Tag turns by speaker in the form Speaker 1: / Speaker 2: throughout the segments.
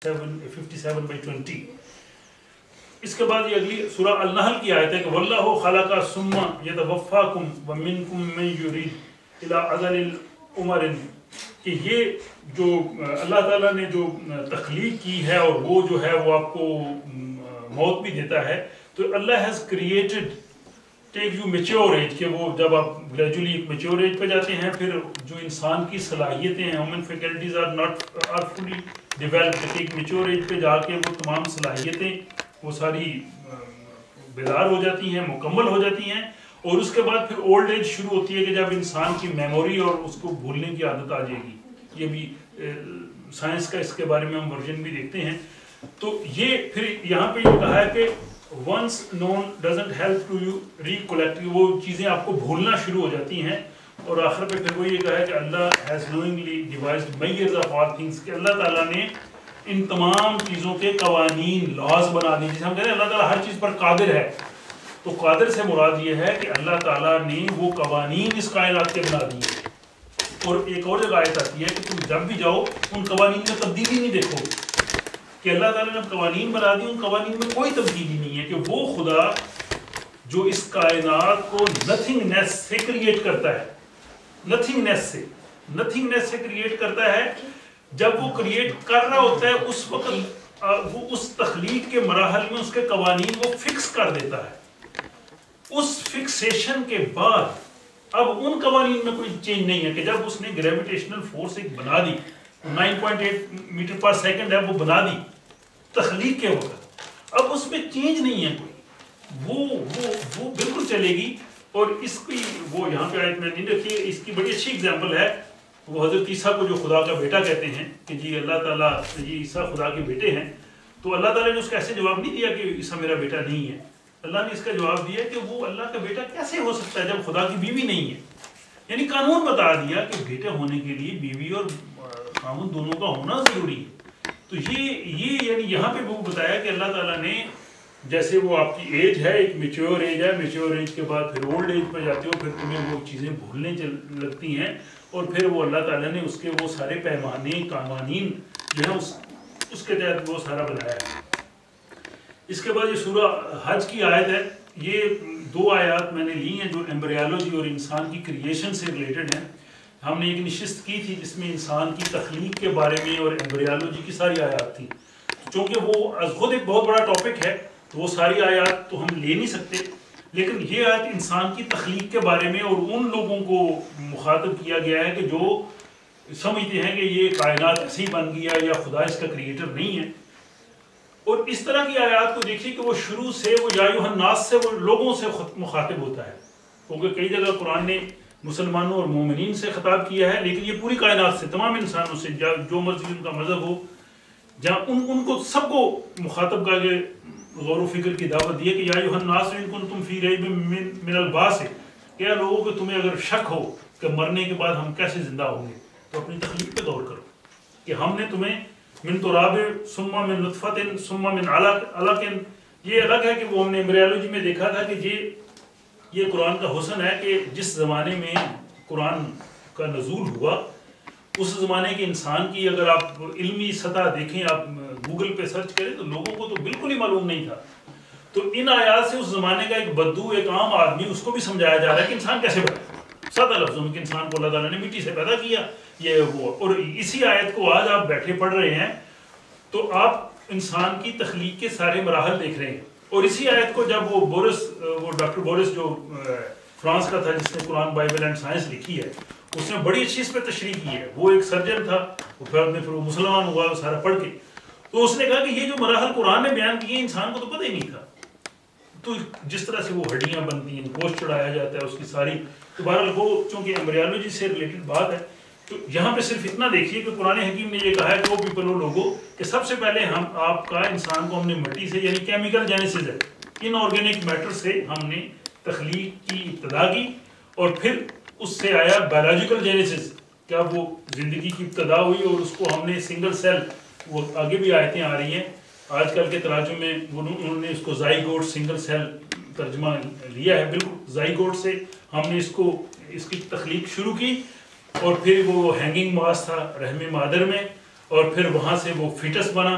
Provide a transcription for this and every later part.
Speaker 1: 57/20. اس کے بعد یہ اگلی سورہ النحل کی آیت ہے کہ واللہ خلق ثم یتوفاکم ومنکم من یرید الی اجل العمر، کہ یہ جو اللہ تعالیٰ نے جو تخلیق کی ہے اور وہ جو ہے وہ آپ کو موت بھی دیتا ہے، تو Allah has created take you mature age, کہ وہ جب آپ گریجولی ایک میچور ایج پہ جاتے ہیں، پھر جو انسان کی صلاحیتیں ہیں human faculties are fully developed, ایک میچور ایج پہ جا کے وہ تمام صلاحیتیں وہ ساری بیدار ہو جاتی ہیں، مکمل ہو جاتی ہیں، اور اس کے بعد پھر اولڈ ایج شروع ہوتی ہے کہ جب انسان کی میموری اور اس کو بھولنے کی عادت آ جائے گی. یہ بھی سائنس کا اس کے بارے میں ہم ورژن بھی دیکھتے ہیں. تو یہ پھر یہاں پہ یہ کہا ہے کہ once known doesn't help to you recollect، وہ چیزیں آپ کو بھولنا شروع ہو جاتی ہیں. اور آخر پہ پھر وہ یہ کہا ہے کہ اللہ has knowingly devised measures of all things، کہ اللہ تعالیٰ نے ان تمام چیزوں کے قوانین لاز بنا دی. جیسے ہم کہتے ہیں اللہ تعالیٰ ہر چیز پر قادر ہے، تو قادر سے مراد یہ ہے کہ اللہ تعالیٰ نے وہ قوانین اس کائنات کے بنا دیے. اور ایک اور جگہ آیت آتی ہے کہ تم جب بھی جاؤ ان قوانین میں تبدیلی نہیں دیکھو، کہ اللہ تعالیٰ نے قوانین بنا دی، ان قوانین میں کوئی تبدیلی نہیں ہے. کہ وہ خدا جو اس کائنات کو نتھنگنیس سے کریٹ کرتا ہے، نتھنگنیس سے کریٹ کرتا ہے. جب وہ کریٹ کر رہا ہوتا ہے اس وقت وہ اس تخلیق کے مراحل میں اس کے قوانین وہ فکس کر دیتا ہے. اس فکسیشن کے بعد اب ان قوانین میں کوئی چینج نہیں ہے، کہ جب اس نے گریویٹیشنل فورس ایک بنا دی 9.8 میٹر پر سیکنڈ ہے، وہ بنا دی تخلیق کے وقت، اب اس میں چینج نہیں ہے کوئی، وہ بالکل چلے گی. اور اس کی وہ یہاں پہ آیت میں نہیں رکھی، اس کی بڑی اچھی اگزامپل ہے وہ حضرت عیسیٰ کو جو خدا کا بیٹا کہتے ہیں کہ جی اللہ تعالیٰ یہ عیسیٰ خدا کے بیٹے ہیں. تو اللہ تعالیٰ نے اس کا ایسے جواب نہیں دیا کہ عیسیٰ میرا بیٹا نہیں ہے. اللہ نے اس کا جواب دیا کہ وہ اللہ کا بیٹا کیسے ہو سکتا ہے جب خدا کی بیوی نہیں ہے. یعنی قانون بتا دیا کہ بیٹے ہونے کے لیے بیوی اور خاوند دونوں کا ہونا ضروری ہے. تو یہ یعنی یہاں پہ وہ بتایا کہ اللہ تعالیٰ نے جیسے وہ آپ کی ایج ہے، ایک میچور ایج ہے، میچور ایج کے بعد پھر اولڈ ایج پہ جاتے ہو، پھر تمہیں وہ چیزیں بھولنے لگتی ہیں، اور پھر وہ اللہ تعالیٰ نے اس کے وہ سارے پیمانے قوانین جو ہے اس کے تحت وہ سارا بنایا ہے. اس کے بعد یہ سورہ حج کی آیت ہے. یہ دو آیات میں نے لی ہیں جو ایمبریالوجی اور انسان کی کریشن سے ریلیٹڈ ہیں. ہم نے ایک نشست کی تھی جس میں انسان کی تخلیق کے بارے میں اور ایمبریالوجی کی ساری آیات تھی. چونکہ وہ از خود ایک بہت بڑا ٹاپک ہے تو وہ ساری آیات تو ہم لے نہیں سکتے، لیکن یہ آیت انسان کی تخلیق کے بارے میں اور ان لوگوں کو مخاطب کیا گیا ہے کہ جو سمجھتے ہیں کہ یہ کائنات ایسے ہی بن گیا یا خدا اس کا کریٹر نہیں ہے. اور اس طرح کی آیات کو دیکھیے کہ وہ شروع سے وہ یا ایھا الناس سے وہ لوگوں سے مخاطب ہوتا ہے، کیونکہ کئی جگہ قرآن نے مسلمانوں اور مومنین سے خطاب کیا ہے، لیکن یہ پوری کائنات سے، تمام انسانوں سے، جو مرضی ان کا مذہب ہو، جہاں ان کو سب کو مخاطب کر کے غور و فکر کی دعوت دی ہے کہ یا ایھا الناس ان کنتم فی ریب من البعث، کہ لوگوں کہ تمہیں اگر شک ہو کہ مرنے کے بعد ہم کیسے زندہ ہوں گے تو اپنی تخلیق پہ غور کرو کہ ہم نے تمہیں من تراب ثم من نطفۃ ثم من علق. یہ الگ ہے کہ وہ ہم نے ایمبریالوجی میں دیکھا تھا کہ یہ قرآن کا حسن ہے کہ جس زمانے میں قرآن کا نزول ہوا اس زمانے کے انسان کی اگر آپ علمی سطح دیکھیں، آپ گوگل پہ سرچ کریں تو لوگوں کو تو بالکل ہی معلوم نہیں تھا. تو ان آیات سے اس زمانے کا ایک بدو، ایک عام آدمی، اس کو بھی سمجھایا جا رہا ہے کہ انسان کیسے بنا. سادہ لفظوں میں کہ انسان کو اللہ تعالیٰ نے مٹی سے پیدا کیا، یہ وہ. اور اسی آیت کو آج آپ بیٹھے پڑھ رہے ہیں تو آپ انسان کی تخلیق کے سارے مراحل دیکھ رہے ہیں. اور اسی آیت کو جب وہ ڈاکٹر بورس جو فرانس کا تھا جس نے قرآن بائبل اینڈ سائنس لکھی ہے، اس نے بڑی اچھی اس پہ تشریح کی ہے. وہ ایک سرجن تھا، پھر وہ مسلمان ہوا سارا پڑھ کے، تو اس نے کہا کہ یہ جو مراحل قرآن نے بیان کیے انسان کو تو پتہ ہی نہیں تھا. تو جس طرح سے وہ ہڈیاں بنتی ہیں، گوشت چڑھایا جاتا ہے، اس کی ساری، تو بہرحال وہ چونکہ ایمبریالوجی سے ریلیٹڈ بات ہے تو یہاں پہ صرف اتنا دیکھیے کہ قرآن حکیم نے یہ کہا ہے کہ وہ پیپل، وہ لوگوں، کہ سب سے پہلے آپ کا انسان کو ہم نے مٹی سے، یعنی کیمیکل جینیسس ہے، ان آرگینک میٹر سے ہم نے تخلیق کی ابتدا کی، اور پھر اس سے آیا بایولوجیکل جینیسس، کیا وہ زندگی کی ابتدا ہوئی، اور اس کو ہم نے سنگل سیل، وہ آگے بھی آیتیں آ رہی ہیں آج کل کے تراجم میں، انہوں نے اس کو زائگوٹ سنگل سیل ترجمہ لیا ہے. بالکل زائگوٹ سے ہم نے اس کی تخلیق شروع کی، اور پھر وہ ہینگنگ ماس تھا رحم مادر میں، اور پھر وہاں سے وہ فیٹس بنا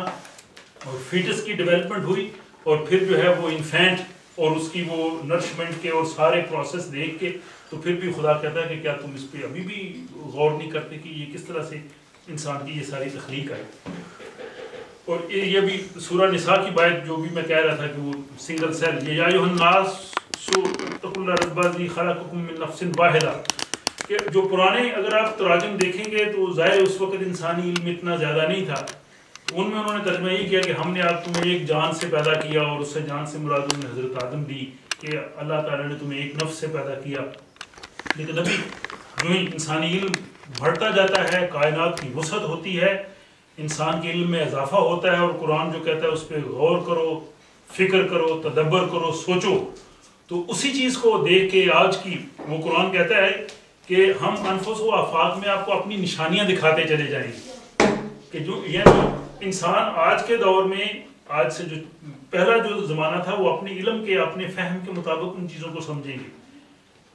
Speaker 1: اور فیٹس کی ڈیولپمنٹ ہوئی اور پھر جو ہے وہ انفینٹ اور اس کی وہ نرشمنٹ کے اور سارے پروسیس دیکھ کے تو پھر بھی خدا کہتا ہے کہ کیا تم اس پہ ابھی بھی غور نہیں کرتے کہ یہ کس طرح سے انسان کی یہ ساری تخلیق آئی. اور یہ بھی سورہ نساء کی بات جو بھی میں کہہ رہا تھا کہ وہ سنگل سیل یا ایھا الناس اتقوا اللہ رب الذی خلقکم من نفس واحدہ کہ جو پرانے اگر آپ تراجم دیکھیں گے تو ظاہر اس وقت انسانی علم اتنا زیادہ نہیں تھا. ان میں انہوں نے ترجمہ یہ کیا کہ ہم نے آپ تمہیں ایک جان سے پیدا کیا اور اس سے جان سے مراد انہوں نے حضرت آدم دی کہ اللہ تعالیٰ نے تمہیں ایک نفس سے پیدا کیا. لیکن ابھی جو ہی انسانی علم بڑھتا جاتا ہے کائنات کی وسعت ہوتی ہے انسان کے علم میں اضافہ ہوتا ہے اور قرآن جو کہتا ہے اس پہ غور کرو فکر کرو تدبر کرو سوچو تو اسی چیز کو دیکھ کے آج کی وہ قرآن کہتا ہے کہ ہم انفس و آفاق میں آپ کو اپنی نشانیاں دکھاتے چلے جائیں گے کہ جو یعنی انسان آج کے دور میں آج سے جو پہلا جو زمانہ تھا وہ اپنے علم کے اپنے فہم کے مطابق ان چیزوں کو سمجھیں گے.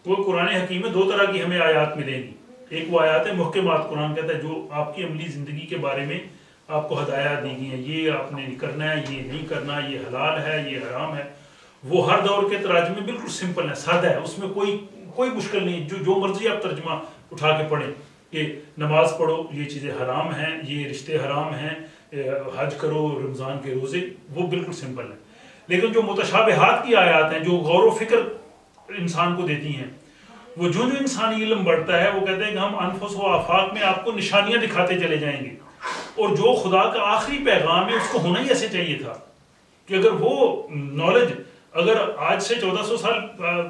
Speaker 1: وہ قرآن حکیم میں دو طرح کی ہمیں آیات ملیں گی. ایک وہ آیات ہے محکمات قرآن کہتا ہے جو آپ کی عملی زندگی کے بارے میں آپ کو ہدایات دی گئی ہیں یہ آپ نے کرنا ہے یہ نہیں کرنا یہ حلال ہے یہ حرام ہے. وہ ہر دور کے تراجم میں بالکل سمپل ہے سادہ ہے اس میں کوئی مشکل نہیں جو مرضی آپ ترجمہ اٹھا کے پڑھیں کہ نماز پڑھو یہ چیزیں حرام ہیں یہ رشتے حرام ہیں حج کرو رمضان کے روزے وہ بالکل سمپل ہے. لیکن جو متشابہات کی آیات ہیں جو غور و فکر انسان کو دیتی ہیں وہ جو انسانی علم بڑھتا ہے وہ کہتے ہیں کہ ہم انفس و آفاق میں آپ کو نشانیاں دکھاتے چلے جائیں گے. اور جو خدا کا آخری پیغام ہے اس کو ہونا ہی ایسے چاہیے تھا کہ اگر وہ نالج اگر آج سے 1400 سال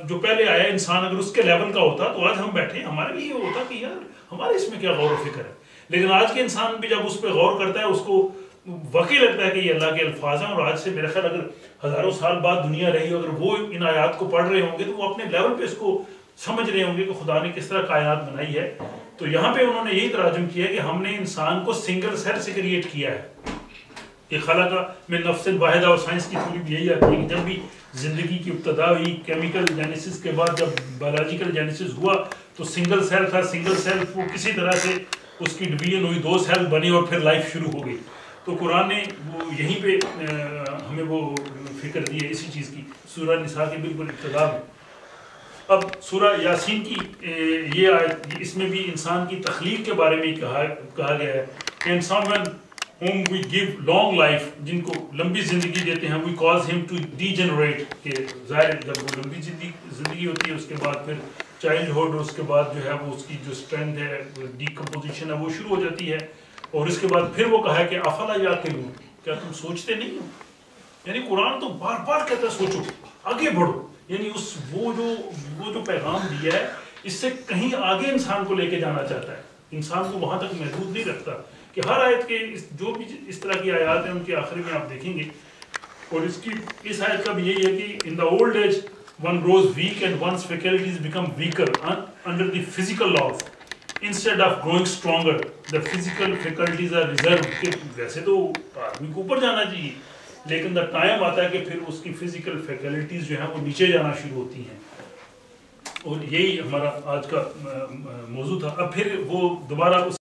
Speaker 1: جو پہلے آیا انسان اگر اس کے لیول کا ہوتا تو آج ہم بیٹھے ہمارے لیے یہ ہوتا کہ یار ہمارے اس میں کیا غور و فکر ہے. لیکن آج کے انسان بھی جب اس پہ غور کرتا ہے اس کو واقعی لگتا ہے کہ یہ اللہ کے الفاظ ہیں اور آج سے میرا خیال اگر ہزاروں سال بعد دنیا رہی اگر وہ ان آیات کو پڑھ رہے ہوں گے تو وہ اپنے لیول پہ اس کو سمجھ رہے ہوں گے کہ خدا نے کس طرح کائنات بنائی ہے. تو یہاں پہ انہوں نے یہی تراجم کیا کہ ہم نے انسان کو سنگل سیل سے کریٹ کیا ہے کہ خلق من نفس واحدہ. اور سائنس کی تھوڑی بھی یہی آتی ہے کہ جب بھی زندگی کی ابتدا ہوئی کیمیکل جینیسس کے بعد جب بایولوجیکل جینیسس ہوا تو سنگل سیل تھا سنگل سیل وہ کسی طرح سے اس کی ڈویژن ہوئی 2 سیل بنے اور پھر لائف شروع ہو گئی. تو قرآن نے وہ یہیں پہ ہمیں وہ فکر دی ہے اسی چیز کی سورہ نساء کی بالکل ابتدا میں. اب سورہ یاسین کی یہ آیت اس میں بھی انسان کی تخلیق کے بارے میں کہا گیا ہے کہ انسان whom we give long life جن کو لمبی زندگی دیتے ہیں we cause him to degenerate کہ ظاہر جب وہ لمبی زندگی ہوتی ہے اس کے بعد پھر چائلڈ اس کے بعد جو ہے وہ اس کی جو اسٹرینتھ ہے ڈیکمپوزیشن ہے وہ شروع ہو جاتی ہے. اور اس کے بعد پھر وہ کہا ہے کہ افلا یعقلون کیا تم سوچتے نہیں ہو. یعنی قرآن تو بار بار کہتا ہے سوچو آگے بڑھو. یعنی وہ جو پیغام دیا ہے اس سے کہیں آگے انسان کو لے کے جانا چاہتا ہے انسان کو وہاں تک محدود نہیں رکھتا کہ ہر آیت کے جو بھی اس طرح کی آیات ہیں ان کے آخر میں آپ دیکھیں گے. اور اس آیت کا بھی یہی ہے کہ in the old age one grows weak and one's faculties become weaker under the physical laws instead of growing stronger. The physical faculties are reserved کہ ویسے تو آدمی کو اوپر جانا چاہیے لیکن دا ٹائم آتا ہے کہ پھر اس کی فزیکل فیکلٹیز جو ہیں وہ نیچے جانا شروع ہوتی ہیں. اور یہی ہمارا آج کا موضوع تھا. اب پھر وہ دوبارہ